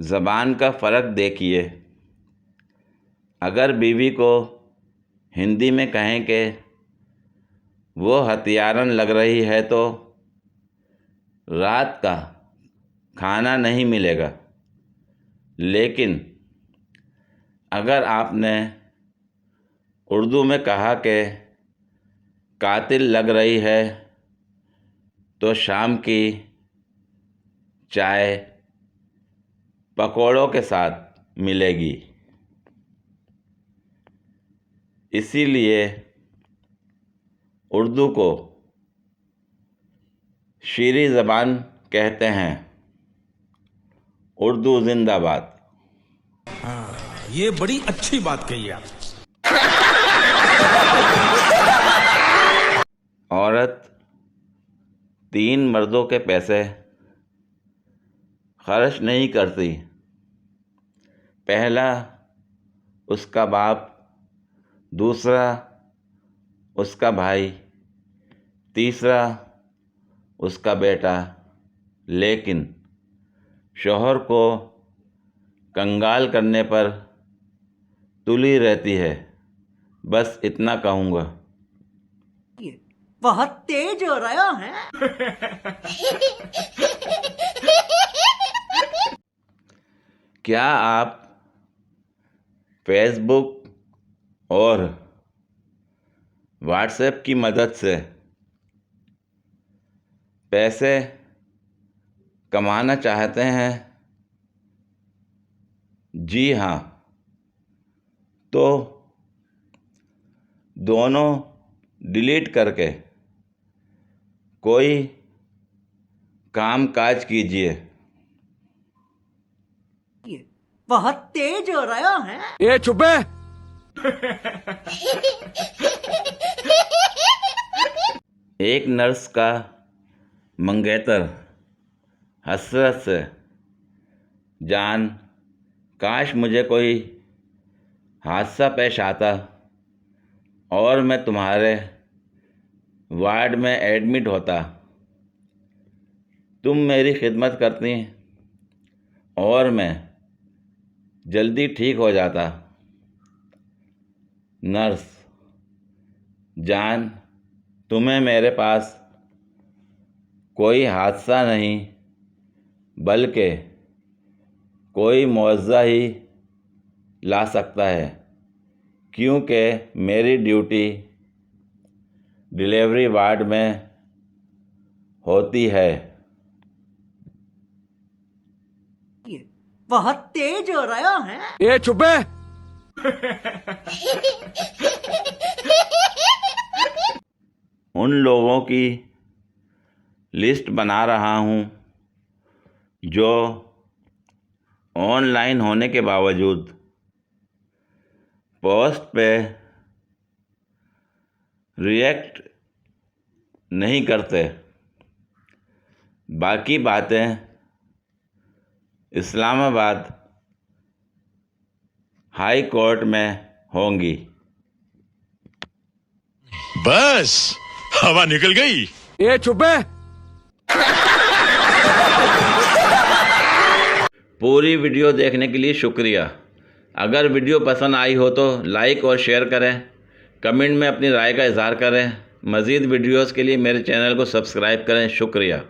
ज़बान का फ़र्क देखिए। अगर बीवी को हिंदी में कहें कि वो हत्यारन लग रही है तो रात का खाना नहीं मिलेगा। लेकिन अगर आपने उर्दू में कहा कि कातिल लग रही है तो शाम की चाय पकौड़ों के साथ मिलेगी। इसीलिए उर्दू को शीरी ज़बान कहते हैं। उर्दू जिंदाबाद। ये बड़ी अच्छी बात कही आप। औरत 3 मर्दों के पैसे खर्च नहीं करती। पहला उसका बाप, दूसरा उसका भाई, तीसरा उसका बेटा। लेकिन शौहर को कंगाल करने पर तुली रहती है। बस इतना कहूँगा। बहुत तेज हो रहा है। क्या आप फेसबुक और व्हाट्सएप की मदद से पैसे कमाना चाहते हैं? जी हाँ, तो दोनों डिलीट करके कोई काम काज कीजिए। बहुत तेज हो रहा है। ये चुप है। एक नर्स का मंगेतर हसरत से, जान काश मुझे कोई हादसा पेश आता और मैं तुम्हारे वार्ड में एडमिट होता, तुम मेरी खिदमत करती और मैं जल्दी ठीक हो जाता। नर्स जान, तुम्हें मेरे पास कोई हादसा नहीं बल्कि कोई मुआवजा ही ला सकता है, क्योंकि मेरी ड्यूटी डिलीवरी वार्ड में होती है। बहुत तेज हो रहा है। ये चुप है। उन लोगों की लिस्ट बना रहा हूँ जो ऑनलाइन होने के बावजूद पोस्ट पे रिएक्ट नहीं करते। बाकी बातें इस्लामाबाद हाई कोर्ट में होंगी। बस हवा निकल गई। ये चुप है। पूरी वीडियो देखने के लिए शुक्रिया। अगर वीडियो पसंद आई हो तो लाइक और शेयर करें। कमेंट में अपनी राय का इजहार करें। मज़ीद वीडियोस के लिए मेरे चैनल को सब्सक्राइब करें। शुक्रिया।